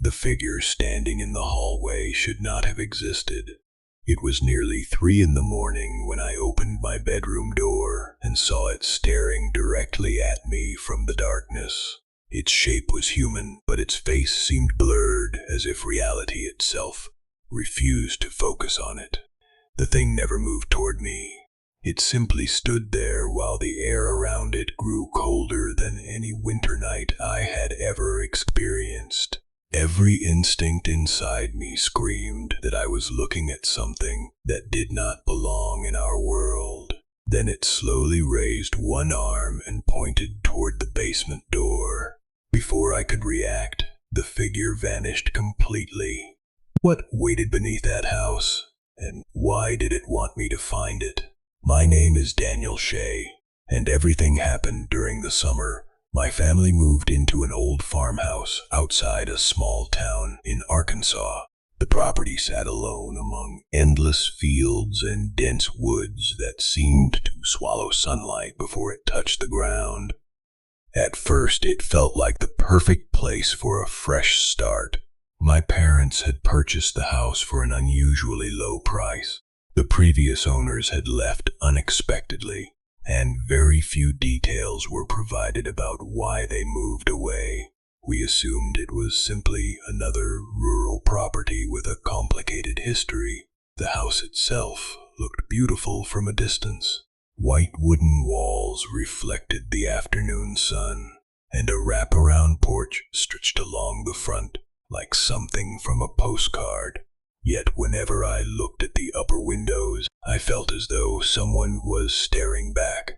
The figure standing in the hallway should not have existed. It was nearly 3 in the morning when I opened my bedroom door and saw it staring directly at me from the darkness. Its shape was human, but its face seemed blurred, as if reality itself refused to focus on it. The thing never moved toward me. It simply stood there while the air around it grew colder than any winter night I had ever experienced. Every instinct inside me screamed that I was looking at something that did not belong in our world. Then it slowly raised one arm and pointed toward the basement door. Before I could react, the figure vanished completely. What waited beneath that house? And why did it want me to find it? My name is Daniel Shea, and everything happened during the summer. My family moved into an old farmhouse outside a small town in Arkansas. The property sat alone among endless fields and dense woods that seemed to swallow sunlight before it touched the ground. At first, it felt like the perfect place for a fresh start. My parents had purchased the house for an unusually low price. The previous owners had left unexpectedly, and very few details were provided about why they moved away. We assumed it was simply another rural property with a complicated history. The house itself looked beautiful from a distance. White wooden walls reflected the afternoon sun, and a wraparound porch stretched along the front like something from a postcard. Yet whenever I looked at the upper windows, I felt as though someone was staring back.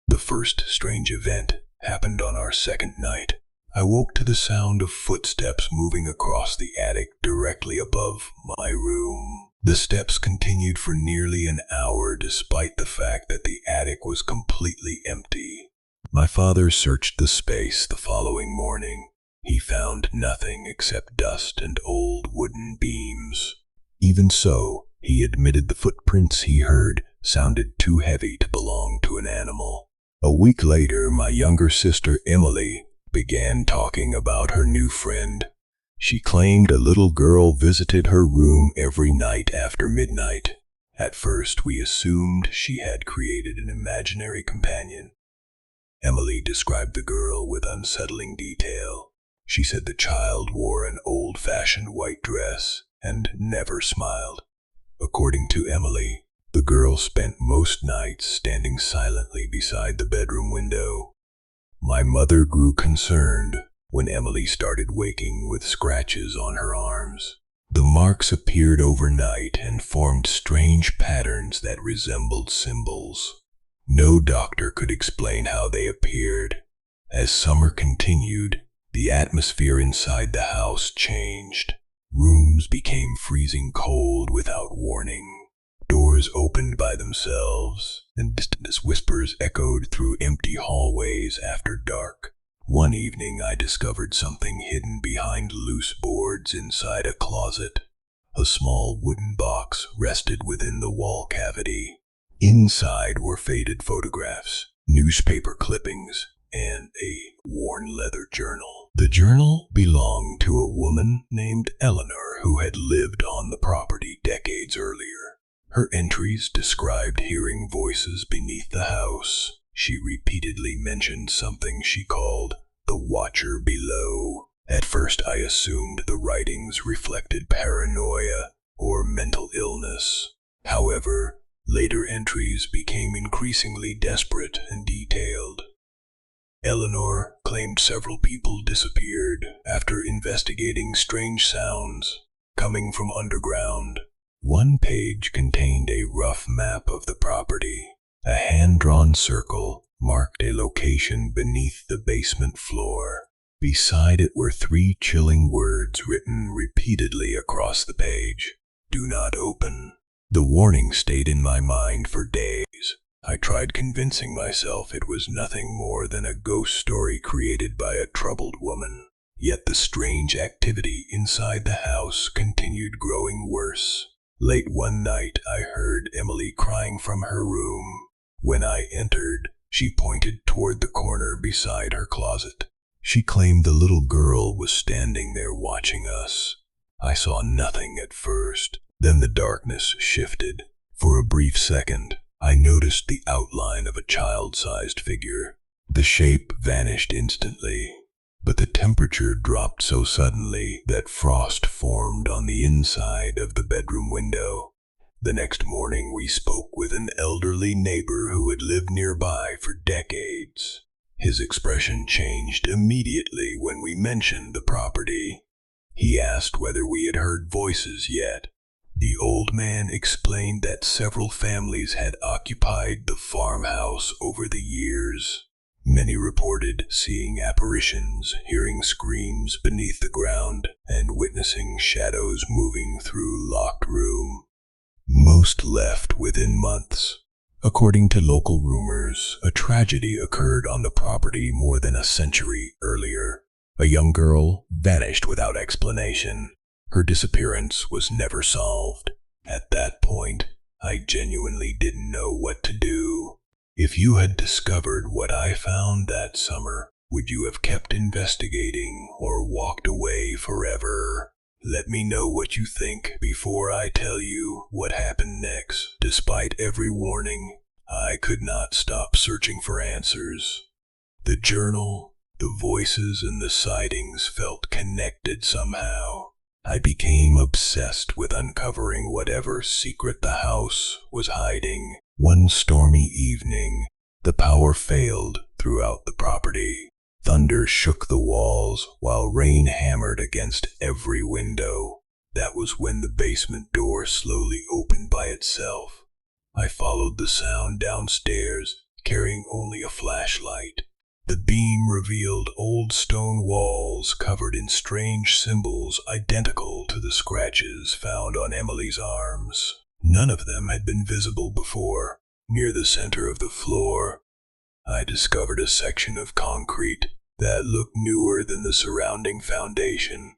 The first strange event happened on our second night. I woke to the sound of footsteps moving across the attic directly above my room. The steps continued for nearly an hour despite the fact that the attic was completely empty. My father searched the space the following morning. He found nothing except dust and old wooden beams. Even so, he admitted the footprints he heard sounded too heavy to belong to an animal. A week later, my younger sister Emily began talking about her new friend. She claimed a little girl visited her room every night after midnight. At first, we assumed she had created an imaginary companion. Emily described the girl with unsettling detail. She said the child wore an old-fashioned white dress and never smiled. According to Emily, the girl spent most nights standing silently beside the bedroom window. My mother grew concerned when Emily started waking with scratches on her arms. The marks appeared overnight and formed strange patterns that resembled symbols. No doctor could explain how they appeared. As summer continued, the atmosphere inside the house changed. Rooms became freezing cold without warning. Doors opened by themselves, and distant whispers echoed through empty hallways after dark. One evening I discovered something hidden behind loose boards inside a closet. A small wooden box rested within the wall cavity. Inside were faded photographs, newspaper clippings, and a worn leather journal. The journal belonged to a woman named Eleanor who had lived on the property decades earlier. Her entries described hearing voices beneath the house. She repeatedly mentioned something she called the Watcher Below. At first I assumed the writings reflected paranoia or mental illness. However, later entries became increasingly desperate and detailed. Eleanor claimed several people disappeared after investigating strange sounds coming from underground. One page contained a rough map of the property. A hand-drawn circle marked a location beneath the basement floor. Beside it were 3 chilling words written repeatedly across the page. "Do not open." The warning stayed in my mind for days. I tried convincing myself it was nothing more than a ghost story created by a troubled woman. Yet the strange activity inside the house continued growing worse. Late one night, I heard Emily crying from her room. When I entered, she pointed toward the corner beside her closet. She claimed the little girl was standing there watching us. I saw nothing at first. Then the darkness shifted. For a brief second, I noticed the outline of a child-sized figure. The shape vanished instantly, but the temperature dropped so suddenly that frost formed on the inside of the bedroom window. The next morning we spoke with an elderly neighbor who had lived nearby for decades. His expression changed immediately when we mentioned the property. He asked whether we had heard voices yet. The old man explained that several families had occupied the farmhouse over the years. Many reported seeing apparitions, hearing screams beneath the ground, and witnessing shadows moving through locked room. Most left within months. According to local rumors, a tragedy occurred on the property more than a century earlier. A young girl vanished without explanation. Her disappearance was never solved. At that point, I genuinely didn't know what to do. If you had discovered what I found that summer, would you have kept investigating or walked away forever? Let me know what you think before I tell you what happened next. Despite every warning, I could not stop searching for answers. The journal, the voices, and the sightings felt connected somehow. I became obsessed with uncovering whatever secret the house was hiding. One stormy evening, the power failed throughout the property. Thunder shook the walls while rain hammered against every window. That was when the basement door slowly opened by itself. I followed the sound downstairs, carrying only a flashlight. The beam revealed old stone walls covered in strange symbols identical to the scratches found on Emily's arms. None of them had been visible before. Near the center of the floor, I discovered a section of concrete that looked newer than the surrounding foundation.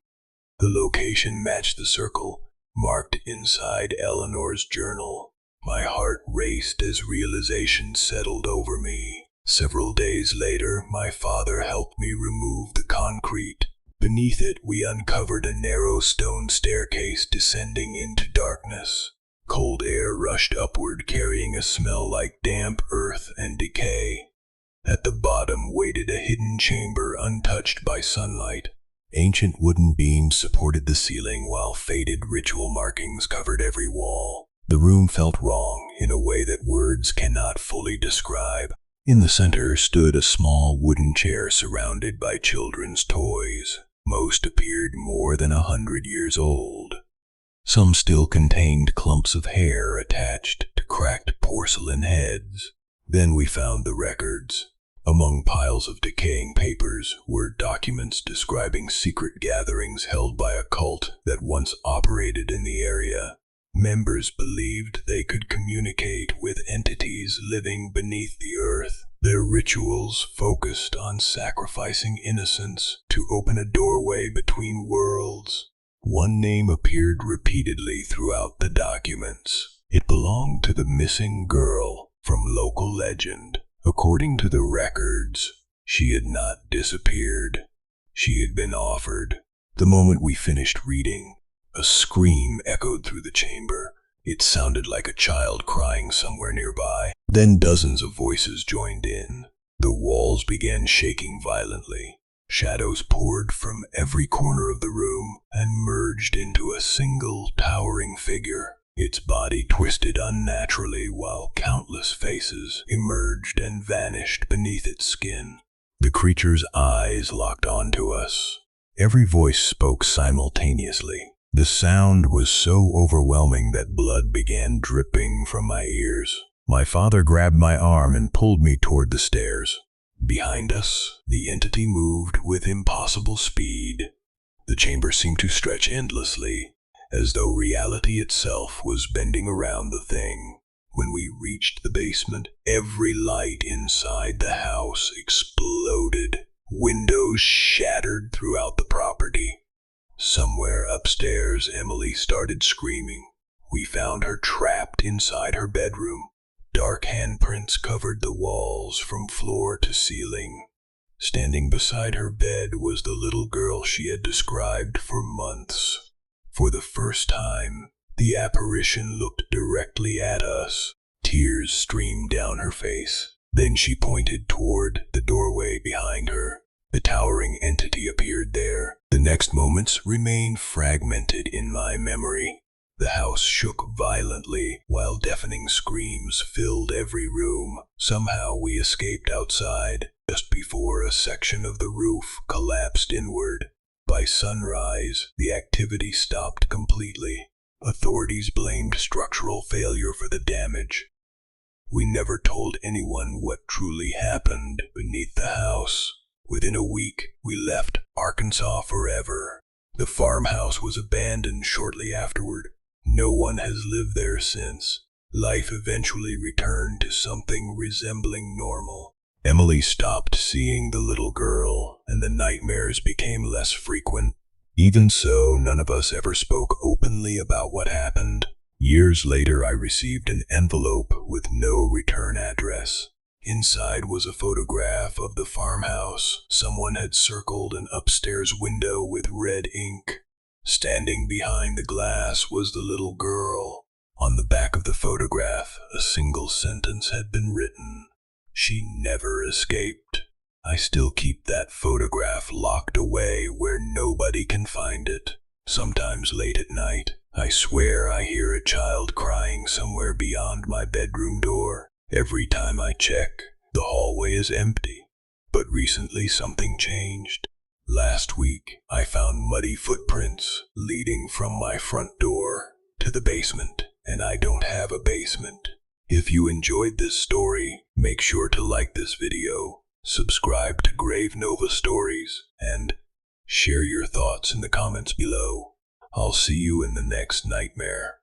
The location matched the circle marked inside Eleanor's journal. My heart raced as realization settled over me. Several days later, my father helped me remove the concrete. Beneath it, we uncovered a narrow stone staircase descending into darkness. Cold air rushed upward, carrying a smell like damp earth and decay. At the bottom waited a hidden chamber untouched by sunlight. Ancient wooden beams supported the ceiling while faded ritual markings covered every wall. The room felt wrong in a way that words cannot fully describe. In the center stood a small wooden chair surrounded by children's toys. Most appeared more than 100 years old. Some still contained clumps of hair attached to cracked porcelain heads. Then we found the records. Among piles of decaying papers were documents describing secret gatherings held by a cult that once operated in the area. Members believed they could communicate with entities living beneath the earth. Their rituals focused on sacrificing innocents to open a doorway between worlds. One name appeared repeatedly throughout the documents. It belonged to the missing girl from local legend. According to the records, she had not disappeared. She had been offered. The moment we finished reading, a scream echoed through the chamber. It sounded like a child crying somewhere nearby. Then dozens of voices joined in. The walls began shaking violently. Shadows poured from every corner of the room and merged into a single towering figure. Its body twisted unnaturally while countless faces emerged and vanished beneath its skin. The creature's eyes locked onto us. Every voice spoke simultaneously. The sound was so overwhelming that blood began dripping from my ears. My father grabbed my arm and pulled me toward the stairs. Behind us, the entity moved with impossible speed. The chamber seemed to stretch endlessly, as though reality itself was bending around the thing. When we reached the basement, every light inside the house exploded. Windows shattered throughout the property. Somewhere upstairs, Emily started screaming. We found her trapped inside her bedroom. Dark handprints covered the walls from floor to ceiling. Standing beside her bed was the little girl she had described for months. For the first time, the apparition looked directly at us. Tears streamed down her face. Then she pointed toward the doorway behind her. The towering entity appeared there. The next moments remained fragmented in my memory. The house shook violently, while deafening screams filled every room. Somehow we escaped outside, just before a section of the roof collapsed inward. By sunrise, the activity stopped completely. Authorities blamed structural failure for the damage. We never told anyone what truly happened beneath the house. Within a week, we left Arkansas forever. The farmhouse was abandoned shortly afterward. No one has lived there since. Life eventually returned to something resembling normal. Emily stopped seeing the little girl, and the nightmares became less frequent. Even so, none of us ever spoke openly about what happened. Years later, I received an envelope with no return address. Inside was a photograph of the farmhouse. Someone had circled an upstairs window with red ink. Standing behind the glass was the little girl. On the back of the photograph, a single sentence had been written. She never escaped. I still keep that photograph locked away where nobody can find it. Sometimes late at night, I swear I hear a child crying somewhere beyond my bedroom door. Every time I check, the hallway is empty. But recently something changed. Last week, I found muddy footprints leading from my front door to the basement, and I don't have a basement. If you enjoyed this story, make sure to like this video, subscribe to Grave Nova Stories, and share your thoughts in the comments below. I'll see you in the next nightmare.